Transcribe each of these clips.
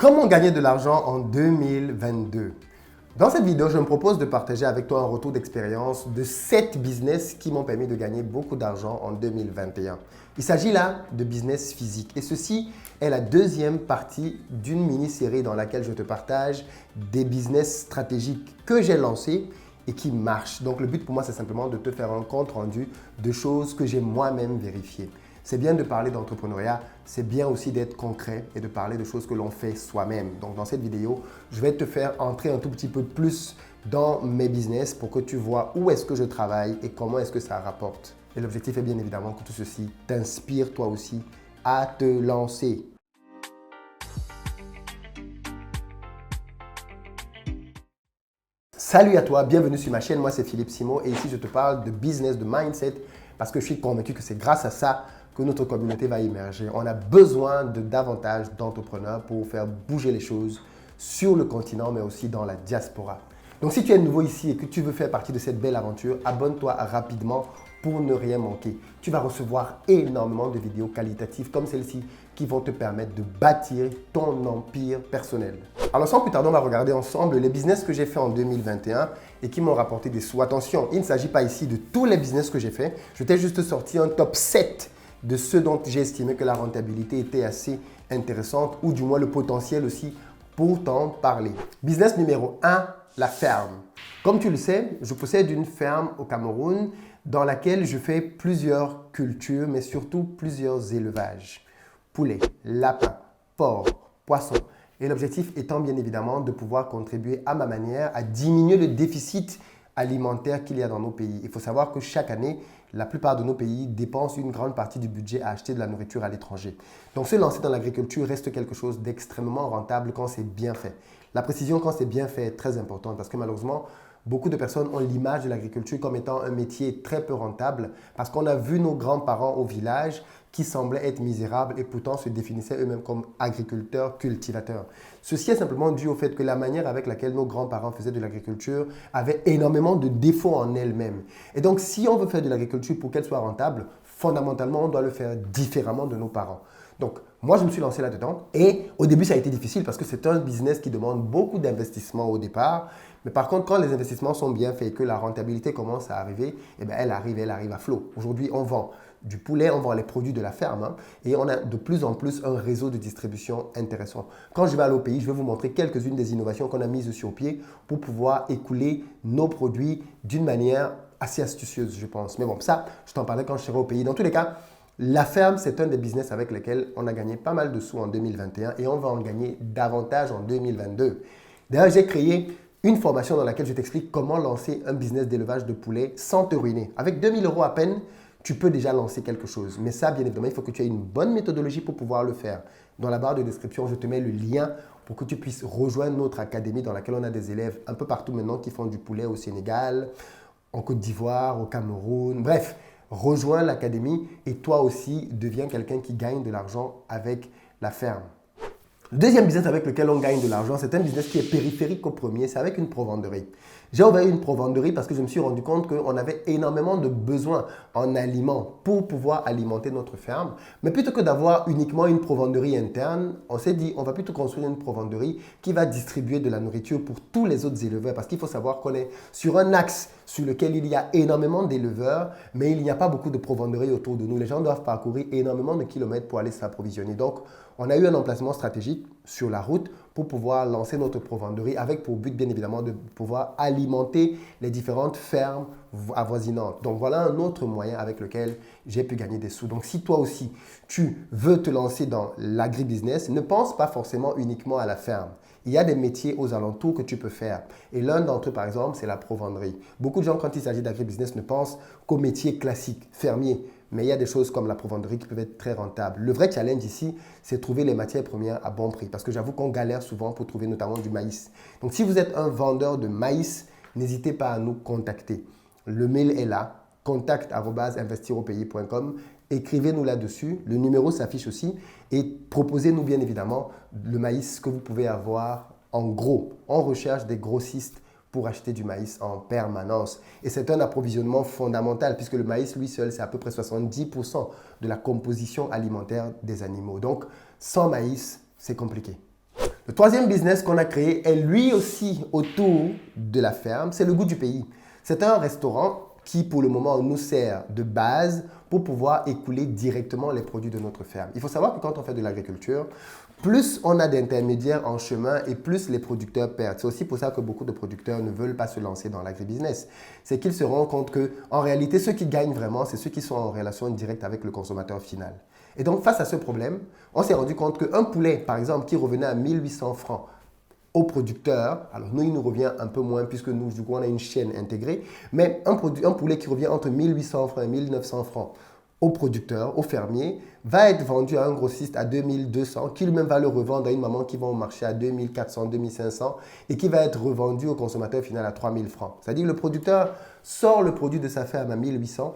Comment gagner de l'argent en 2022? Dans cette vidéo, je me propose de partager avec toi un retour d'expérience de 7 business qui m'ont permis de gagner beaucoup d'argent en 2021. Il s'agit là de business physique et ceci est la deuxième partie d'une mini-série dans laquelle je te partage des business stratégiques que j'ai lancés et qui marchent. Donc le but pour moi, c'est simplement de te faire un compte rendu de choses que j'ai moi-même vérifiées. C'est bien de parler d'entrepreneuriat, c'est bien aussi d'être concret et de parler de choses que l'on fait soi-même. Donc dans cette vidéo, je vais te faire entrer un tout petit peu plus dans mes business pour que tu vois où est-ce que je travaille et comment est-ce que ça rapporte. Et l'objectif est bien évidemment que tout ceci t'inspire toi aussi à te lancer. Salut à toi, bienvenue sur ma chaîne, moi c'est Philippe Simo et ici je te parle de business, de mindset parce que je suis convaincu que c'est grâce à ça que notre communauté va émerger. On a besoin de davantage d'entrepreneurs pour faire bouger les choses sur le continent mais aussi dans la diaspora. Donc si tu es nouveau ici et que tu veux faire partie de cette belle aventure, abonne-toi rapidement pour ne rien manquer. Tu vas recevoir énormément de vidéos qualitatives comme celle-ci qui vont te permettre de bâtir ton empire personnel. Alors sans plus tarder, on va regarder ensemble les business que j'ai fait en 2021 et qui m'ont rapporté des sous. Attention, il ne s'agit pas ici de tous les business que j'ai fait. Je t'ai juste sorti un top 7 de ceux dont j'ai estimé que la rentabilité était assez intéressante ou du moins le potentiel aussi pour t'en parler. Business numéro 1, la ferme. Comme tu le sais, je possède une ferme au Cameroun dans laquelle je fais plusieurs cultures, mais surtout plusieurs élevages. Poulet, lapin, porc, poisson. Et l'objectif étant bien évidemment de pouvoir contribuer à ma manière à diminuer le déficit alimentaire qu'il y a dans nos pays. Il faut savoir que chaque année, la plupart de nos pays dépensent une grande partie du budget à acheter de la nourriture à l'étranger. Donc se lancer dans l'agriculture reste quelque chose d'extrêmement rentable quand c'est bien fait. La précision quand c'est bien fait est très importante parce que malheureusement, beaucoup de personnes ont l'image de l'agriculture comme étant un métier très peu rentable parce qu'on a vu nos grands-parents au village qui semblaient être misérables et pourtant se définissaient eux-mêmes comme agriculteurs, cultivateurs. Ceci est simplement dû au fait que la manière avec laquelle nos grands-parents faisaient de l'agriculture avait énormément de défauts en elle-même. Et donc, si on veut faire de l'agriculture pour qu'elle soit rentable, fondamentalement, on doit le faire différemment de nos parents. Donc, moi, je me suis lancé là-dedans et au début, ça a été difficile parce que c'est un business qui demande beaucoup d'investissement au départ. Mais par contre, quand les investissements sont bien faits et que la rentabilité commence à arriver, eh bien, elle arrive à flot. Aujourd'hui, on vend du poulet, on vend les produits de la ferme et on a de plus en plus un réseau de distribution intéressant. Quand je vais aller au pays, je vais vous montrer quelques-unes des innovations qu'on a mises sur pied pour pouvoir écouler nos produits d'une manière assez astucieuse, je pense. Mais bon, ça, je t'en parlerai quand je serai au pays. Dans tous les cas, la ferme, c'est un des business avec lesquels on a gagné pas mal de sous en 2021 et on va en gagner davantage en 2022. D'ailleurs, j'ai créé une formation dans laquelle je t'explique comment lancer un business d'élevage de poulet sans te ruiner. Avec 2000 € à peine, tu peux déjà lancer quelque chose. Mais ça, bien évidemment, il faut que tu aies une bonne méthodologie pour pouvoir le faire. Dans la barre de description, je te mets le lien pour que tu puisses rejoindre notre académie dans laquelle on a des élèves un peu partout maintenant qui font du poulet au Sénégal, en Côte d'Ivoire, au Cameroun, bref. Rejoins l'académie et toi aussi deviens quelqu'un qui gagne de l'argent avec la ferme. Le deuxième business avec lequel on gagne de l'argent, c'est un business qui est périphérique au premier, c'est avec une provenderie. J'ai ouvert une provenderie parce que je me suis rendu compte qu'on avait énormément de besoins en aliments pour pouvoir alimenter notre ferme. Mais plutôt que d'avoir uniquement une provenderie interne, on s'est dit on va plutôt construire une provenderie qui va distribuer de la nourriture pour tous les autres éleveurs. Parce qu'il faut savoir qu'on est sur un axe sur lequel il y a énormément d'éleveurs, mais il n'y a pas beaucoup de provenderies autour de nous. Les gens doivent parcourir énormément de kilomètres pour aller s'approvisionner. Donc, on a eu un emplacement stratégique sur la route pour pouvoir lancer notre provenderie avec pour but bien évidemment de pouvoir alimenter les différentes fermes avoisinantes. Donc voilà un autre moyen avec lequel j'ai pu gagner des sous. Donc si toi aussi tu veux te lancer dans l'agribusiness, ne pense pas forcément uniquement à la ferme. Il y a des métiers aux alentours que tu peux faire. Et l'un d'entre eux, par exemple, c'est la provenderie. Beaucoup de gens, quand il s'agit d'agribusiness, ne pensent qu'aux métiers classiques, fermiers. Mais il y a des choses comme la provenderie qui peuvent être très rentables. Le vrai challenge ici, c'est trouver les matières premières à bon prix. Parce que j'avoue qu'on galère souvent pour trouver notamment du maïs. Donc si vous êtes un vendeur de maïs, n'hésitez pas à nous contacter. Le mail est là, contact@investiropayes.com. Écrivez-nous là-dessus. Le numéro s'affiche aussi. Et proposez-nous bien évidemment le maïs que vous pouvez avoir en gros. On recherche des grossistes pour acheter du maïs en permanence. Et c'est un approvisionnement fondamental puisque le maïs, lui seul, c'est à peu près 70% de la composition alimentaire des animaux. Donc, sans maïs, c'est compliqué. Le troisième business qu'on a créé est lui aussi autour de la ferme, c'est le goût du pays. C'est un restaurant qui, pour le moment, nous sert de base pour pouvoir écouler directement les produits de notre ferme. Il faut savoir que quand on fait de l'agriculture, plus on a d'intermédiaires en chemin et plus les producteurs perdent. C'est aussi pour ça que beaucoup de producteurs ne veulent pas se lancer dans l'agribusiness. C'est qu'ils se rendent compte qu'en réalité, ceux qui gagnent vraiment, c'est ceux qui sont en relation directe avec le consommateur final. Et donc, face à ce problème, on s'est rendu compte qu'un poulet, par exemple, qui revenait à 1800 francs au producteur, alors nous, il nous revient un peu moins puisque nous, du coup, on a une chaîne intégrée, mais un poulet qui revient entre 1800 francs et 1900 francs au producteur, au fermier, va être vendu à un grossiste à 2200, qui lui-même va le revendre à une maman qui va au marché à 2400, 2500 et qui va être revendu au consommateur final à 3000 francs. C'est-à-dire que le producteur sort le produit de sa ferme à 1800,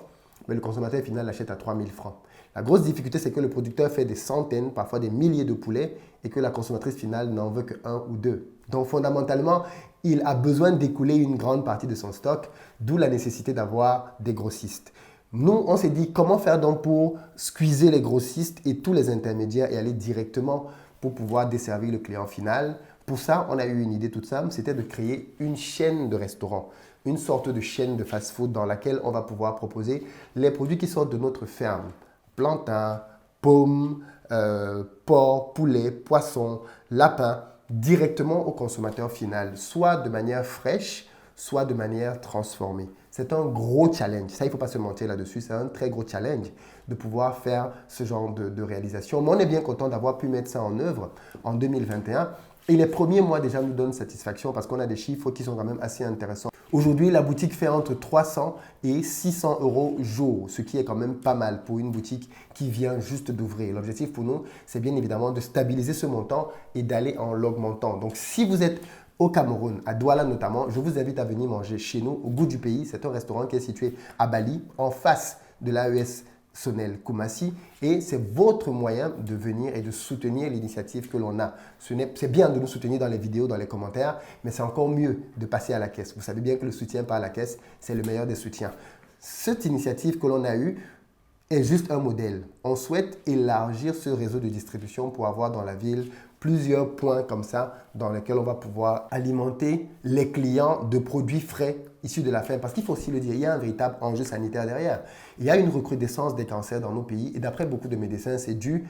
mais le consommateur final l'achète à 3000 francs. La grosse difficulté, c'est que le producteur fait des centaines, parfois des milliers de poulets et que la consommatrice finale n'en veut qu'un ou deux. Donc fondamentalement, il a besoin d'écouler une grande partie de son stock, d'où la nécessité d'avoir des grossistes. Nous, on s'est dit comment faire donc pour squeezer les grossistes et tous les intermédiaires et aller directement pour pouvoir desservir le client final. Pour ça, on a eu une idée toute simple, c'était de créer une chaîne de restaurants, une sorte de chaîne de fast-food dans laquelle on va pouvoir proposer les produits qui sortent de notre ferme. Plantain, pommes, porc, poulet, poisson, lapin, directement au consommateur final, soit de manière fraîche, soit de manière transformée. C'est un gros challenge. Ça, il ne faut pas se mentir là-dessus. C'est un très gros challenge de pouvoir faire ce genre de réalisation. Mais on est bien content d'avoir pu mettre ça en œuvre en 2021. Et les premiers mois déjà nous donnent satisfaction parce qu'on a des chiffres qui sont quand même assez intéressants. Aujourd'hui, la boutique fait entre 300 et 600 euros jour, ce qui est quand même pas mal pour une boutique qui vient juste d'ouvrir. L'objectif pour nous, c'est bien évidemment de stabiliser ce montant et d'aller en l'augmentant. Donc, si vous êtes au Cameroun, à Douala notamment, je vous invite à venir manger chez nous, au Goût du Pays. C'est un restaurant qui est situé à Bali, en face de l'AES Sonel Koumassi, et c'est votre moyen de venir et de soutenir l'initiative que l'on a. C'est bien de nous soutenir dans les vidéos, dans les commentaires, mais c'est encore mieux de passer à la caisse. Vous savez bien que le soutien par la caisse, c'est le meilleur des soutiens. Cette initiative que l'on a eue est juste un modèle. On souhaite élargir ce réseau de distribution pour avoir dans la ville plusieurs points comme ça dans lesquels on va pouvoir alimenter les clients de produits frais issus de la ferme. Parce qu'il faut aussi le dire, il y a un véritable enjeu sanitaire derrière. Il y a une recrudescence des cancers dans nos pays et d'après beaucoup de médecins, c'est dû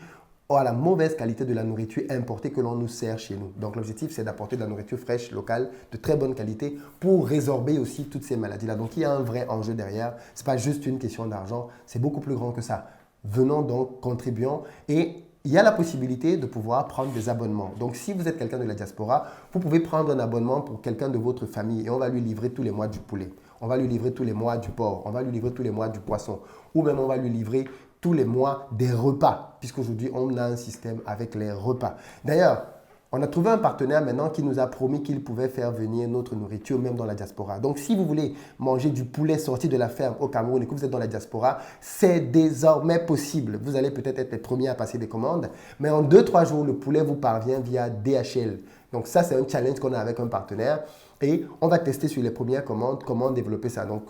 à la mauvaise qualité de la nourriture importée que l'on nous sert chez nous. Donc l'objectif, c'est d'apporter de la nourriture fraîche, locale, de très bonne qualité pour résorber aussi toutes ces maladies-là. Donc il y a un vrai enjeu derrière. Ce n'est pas juste une question d'argent, c'est beaucoup plus grand que ça. Venons donc, contribuons et il y a la possibilité de pouvoir prendre des abonnements. Donc, si vous êtes quelqu'un de la diaspora, vous pouvez prendre un abonnement pour quelqu'un de votre famille et on va lui livrer tous les mois du poulet. On va lui livrer tous les mois du porc. On va lui livrer tous les mois du poisson. Ou même on va lui livrer tous les mois des repas, puisqu'aujourd'hui, on a un système avec les repas. D'ailleurs, on a trouvé un partenaire maintenant qui nous a promis qu'il pouvait faire venir notre nourriture même dans la diaspora. Donc, si vous voulez manger du poulet sorti de la ferme au Cameroun et que vous êtes dans la diaspora, c'est désormais possible. Vous allez peut-être être les premiers à passer des commandes, mais en 2-3 jours, le poulet vous parvient via DHL. Donc, ça, c'est un challenge qu'on a avec un partenaire et on va tester sur les premières commandes comment développer ça. Donc,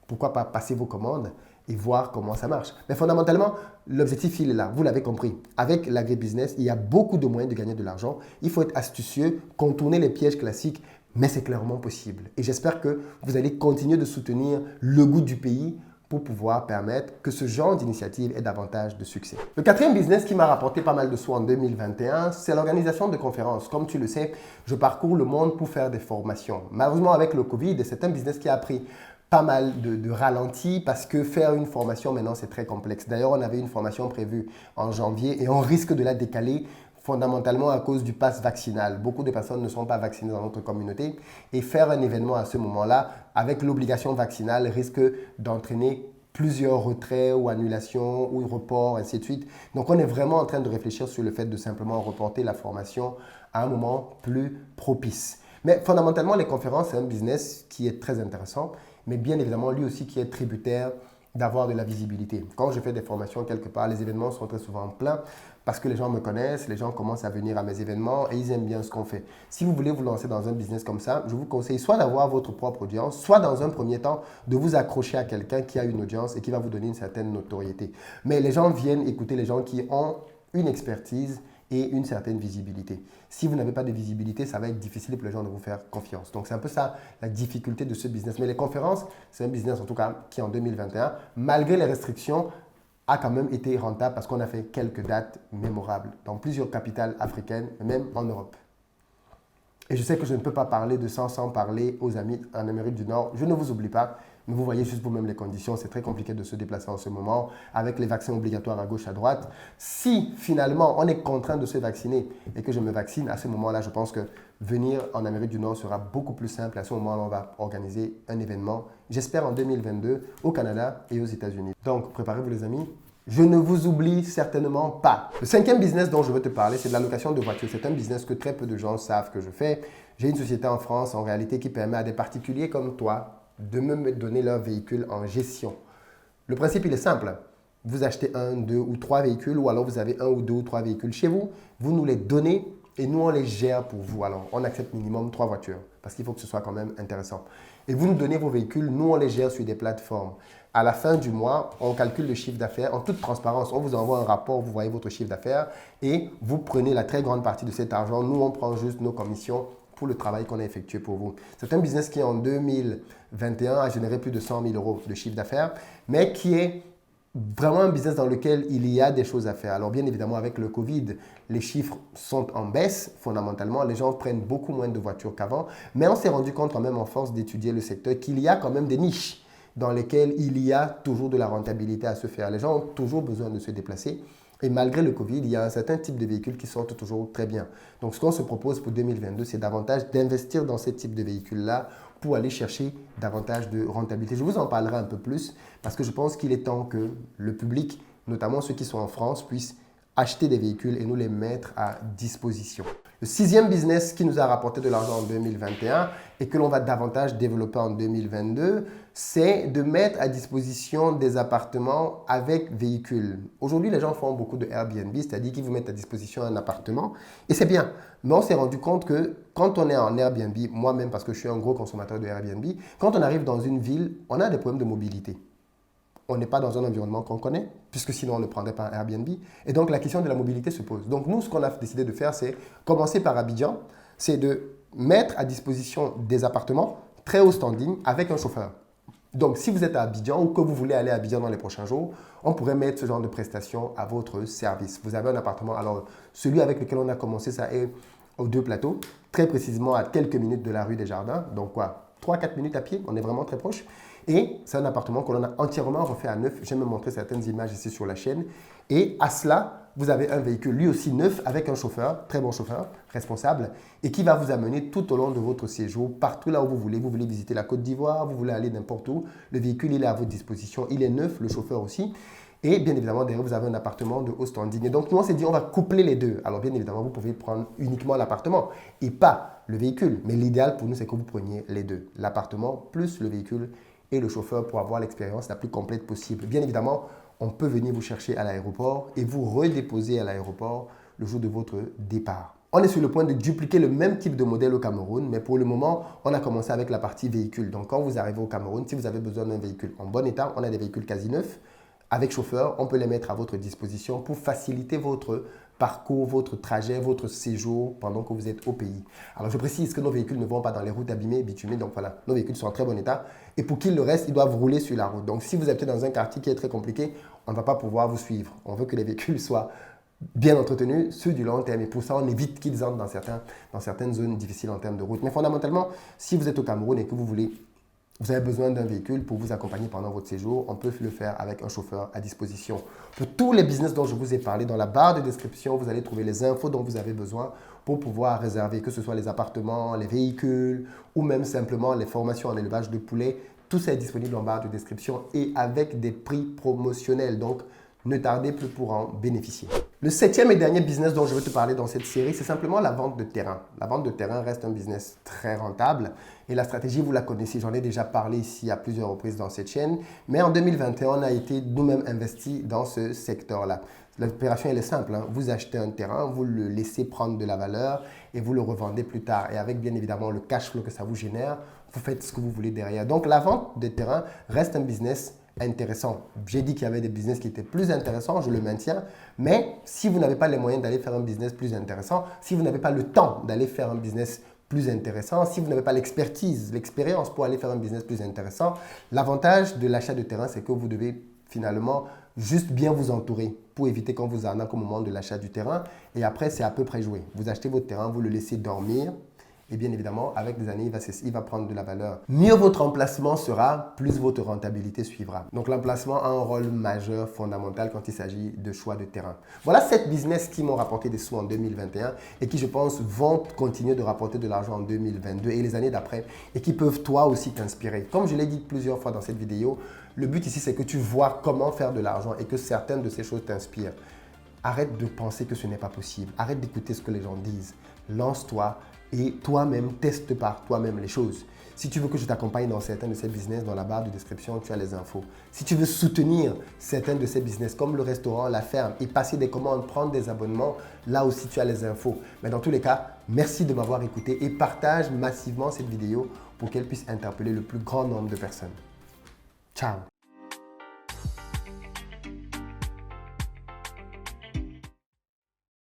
pourquoi pas passer vos commandes et voir comment ça marche. Mais fondamentalement, l'objectif, il est là. Vous l'avez compris. Avec l'agribusiness, il y a beaucoup de moyens de gagner de l'argent. Il faut être astucieux, contourner les pièges classiques, mais c'est clairement possible. Et j'espère que vous allez continuer de soutenir le goût du pays pour pouvoir permettre que ce genre d'initiative ait davantage de succès. Le quatrième business qui m'a rapporté pas mal de sous en 2021, c'est l'organisation de conférences. Comme tu le sais, je parcours le monde pour faire des formations. Malheureusement, avec le Covid, c'est un business qui a pris pas mal de ralenti parce que faire une formation maintenant, c'est très complexe. D'ailleurs, on avait une formation prévue en janvier et on risque de la décaler fondamentalement à cause du pass vaccinal. Beaucoup de personnes ne sont pas vaccinées dans notre communauté et faire un événement à ce moment-là avec l'obligation vaccinale risque d'entraîner plusieurs retraits ou annulations ou reports, ainsi de suite. Donc, on est vraiment en train de réfléchir sur le fait de simplement reporter la formation à un moment plus propice. Mais fondamentalement, les conférences, c'est un business qui est très intéressant, mais bien évidemment, lui aussi qui est tributaire d'avoir de la visibilité. Quand je fais des formations quelque part, les événements sont très souvent pleins parce que les gens me connaissent, les gens commencent à venir à mes événements et ils aiment bien ce qu'on fait. Si vous voulez vous lancer dans un business comme ça, je vous conseille soit d'avoir votre propre audience, soit dans un premier temps de vous accrocher à quelqu'un qui a une audience et qui va vous donner une certaine notoriété. Mais les gens viennent écouter les gens qui ont une expertise et une certaine visibilité. Si vous n'avez pas de visibilité, ça va être difficile pour les gens de vous faire confiance. Donc, c'est un peu ça la difficulté de ce business. Mais les conférences, c'est un business en tout cas qui en 2021, malgré les restrictions, a quand même été rentable parce qu'on a fait quelques dates mémorables dans plusieurs capitales africaines, même en Europe. Et je sais que je ne peux pas parler de ça sans parler aux amis en Amérique du Nord. Je ne vous oublie pas, mais vous voyez juste vous-même les conditions. C'est très compliqué de se déplacer en ce moment avec les vaccins obligatoires à gauche, à droite. Si finalement on est contraint de se vacciner et que je me vaccine, à ce moment-là, je pense que venir en Amérique du Nord sera beaucoup plus simple. À ce moment-là, on va organiser un événement, j'espère en 2022, au Canada et aux États-Unis. Donc, préparez-vous les amis. Je ne vous oublie certainement pas. Le cinquième business dont je veux te parler, c'est de la location de voitures. C'est un business que très peu de gens savent que je fais. J'ai une société en France, en réalité, qui permet à des particuliers comme toi de me donner leur véhicule en gestion. Le principe, il est simple. Vous achetez un, deux ou trois véhicules, ou alors vous avez un ou deux ou trois véhicules chez vous. Vous nous les donnez et nous, on les gère pour vous. Alors, on accepte minimum 3 voitures parce qu'il faut que ce soit quand même intéressant. Et vous nous donnez vos véhicules, nous, on les gère sur des plateformes. À la fin du mois, on calcule le chiffre d'affaires en toute transparence. On vous envoie un rapport, vous voyez votre chiffre d'affaires et vous prenez la très grande partie de cet argent. Nous, on prend juste nos commissions pour le travail qu'on a effectué pour vous. C'est un business qui, en 2021, a généré plus de 100 000 euros de chiffre d'affaires, mais qui est vraiment un business dans lequel il y a des choses à faire. Alors bien évidemment, avec le Covid, les chiffres sont en baisse fondamentalement. Les gens prennent beaucoup moins de voitures qu'avant. Mais on s'est rendu compte quand même en force d'étudier le secteur qu'il y a quand même des niches dans lesquelles il y a toujours de la rentabilité à se faire. Les gens ont toujours besoin de se déplacer. Et malgré le Covid, il y a un certain type de véhicules qui sortent toujours très bien. Donc ce qu'on se propose pour 2022, c'est davantage d'investir dans ce type de véhicules-là pour aller chercher davantage de rentabilité. Je vous en parlerai un peu plus parce que je pense qu'il est temps que le public, notamment ceux qui sont en France, puissent acheter des véhicules et nous les mettre à disposition. Le sixième business qui nous a rapporté de l'argent en 2021 et que l'on va davantage développer en 2022, c'est de mettre à disposition des appartements avec véhicules. Aujourd'hui, les gens font beaucoup de Airbnb, c'est-à-dire qu'ils vous mettent à disposition un appartement et c'est bien. Mais on s'est rendu compte que quand on est en Airbnb, moi-même parce que je suis un gros consommateur de Airbnb, quand on arrive dans une ville, on a des problèmes de mobilité. On n'est pas dans un environnement qu'on connaît, puisque sinon on ne prendrait pas un Airbnb. Et donc la question de la mobilité se pose. Donc nous, ce qu'on a décidé de faire, c'est commencer par Abidjan, c'est de mettre à disposition des appartements très haut standing avec un chauffeur. Donc si vous êtes à Abidjan ou que vous voulez aller à Abidjan dans les prochains jours, on pourrait mettre ce genre de prestations à votre service. Vous avez un appartement, alors celui avec lequel on a commencé, ça est aux Deux Plateaux, très précisément à quelques minutes de la rue des Jardins. Donc quoi, 3-4 minutes à pied, on est vraiment très proche. Et c'est un appartement que l'on a entièrement refait à neuf. J'aime montrer certaines images ici sur la chaîne. Et à cela, vous avez un véhicule lui aussi neuf avec un chauffeur, très bon chauffeur, responsable, et qui va vous amener tout au long de votre séjour, partout là où vous voulez. Vous voulez visiter la Côte d'Ivoire, vous voulez aller n'importe où. Le véhicule, il est à votre disposition. Il est neuf, le chauffeur aussi. Et bien évidemment, derrière, vous avez un appartement de haut standing. Et donc, nous, on s'est dit, on va coupler les deux. Alors, bien évidemment, vous pouvez prendre uniquement l'appartement et pas le véhicule. Mais l'idéal pour nous, c'est que vous preniez les deux. L'appartement plus le véhicule et le chauffeur pour avoir l'expérience la plus complète possible. Bien évidemment, on peut venir vous chercher à l'aéroport et vous redéposer à l'aéroport le jour de votre départ. On est sur le point de dupliquer le même type de modèle au Cameroun, mais pour le moment, on a commencé avec la partie véhicule. Donc, quand vous arrivez au Cameroun, si vous avez besoin d'un véhicule en bon état, on a des véhicules quasi neufs. Avec chauffeur, on peut les mettre à votre disposition pour faciliter votre parcours, votre trajet, votre séjour pendant que vous êtes au pays. Alors, je précise que nos véhicules ne vont pas dans les routes abîmées, bitumées. Donc, voilà, nos véhicules sont en très bon état. Et pour qu'ils le restent, ils doivent rouler sur la route. Donc, si vous habitez dans un quartier qui est très compliqué, on ne va pas pouvoir vous suivre. On veut que les véhicules soient bien entretenus sur du long terme. Et pour ça, on évite qu'ils entrent dans certaines zones difficiles en termes de route. Mais fondamentalement, si vous êtes au Cameroun et que vous avez besoin d'un véhicule pour vous accompagner pendant votre séjour, on peut le faire avec un chauffeur à disposition. Pour tous les business dont je vous ai parlé, dans la barre de description, vous allez trouver les infos dont vous avez besoin pour pouvoir réserver, que ce soit les appartements, les véhicules ou même simplement les formations en élevage de poulets. Tout ça est disponible en barre de description et avec des prix promotionnels. Donc, ne tardez plus pour en bénéficier. Le septième et dernier business dont je veux te parler dans cette série, c'est simplement la vente de terrain. La vente de terrain reste un business très rentable et la stratégie, vous la connaissez. J'en ai déjà parlé ici à plusieurs reprises dans cette chaîne. Mais en 2021, on a été nous-mêmes investis dans ce secteur-là. L'opération, elle est simple, hein. Vous achetez un terrain, vous le laissez prendre de la valeur et vous le revendez plus tard. Et avec bien évidemment le cash flow que ça vous génère, vous faites ce que vous voulez derrière. Donc, la vente de terrain reste un business intéressant. J'ai dit qu'il y avait des business qui étaient plus intéressants, je le maintiens. Mais si vous n'avez pas les moyens d'aller faire un business plus intéressant, si vous n'avez pas le temps d'aller faire un business plus intéressant, si vous n'avez pas l'expertise, l'expérience pour aller faire un business plus intéressant, l'avantage de l'achat de terrain, c'est que vous devez finalement juste bien vous entourer pour éviter qu'on vous arnaque au moment de l'achat du terrain. Et après, c'est à peu près joué. Vous achetez votre terrain, vous le laissez dormir. Et bien évidemment, avec des années, il va prendre de la valeur. Mieux votre emplacement sera, plus votre rentabilité suivra. Donc l'emplacement a un rôle majeur, fondamental quand il s'agit de choix de terrain. Voilà 7 business qui m'ont rapporté des sous en 2021 et qui, je pense, vont continuer de rapporter de l'argent en 2022 et les années d'après et qui peuvent toi aussi t'inspirer. Comme je l'ai dit plusieurs fois dans cette vidéo, le but ici, c'est que tu vois comment faire de l'argent et que certaines de ces choses t'inspirent. Arrête de penser que ce n'est pas possible. Arrête d'écouter ce que les gens disent. Lance-toi et toi-même, teste par toi-même les choses. Si tu veux que je t'accompagne dans certains de ces business, dans la barre de description, tu as les infos. Si tu veux soutenir certains de ces business, comme le restaurant, la ferme, et passer des commandes, prendre des abonnements, là aussi tu as les infos. Mais dans tous les cas, merci de m'avoir écouté et partage massivement cette vidéo pour qu'elle puisse interpeller le plus grand nombre de personnes. Ciao!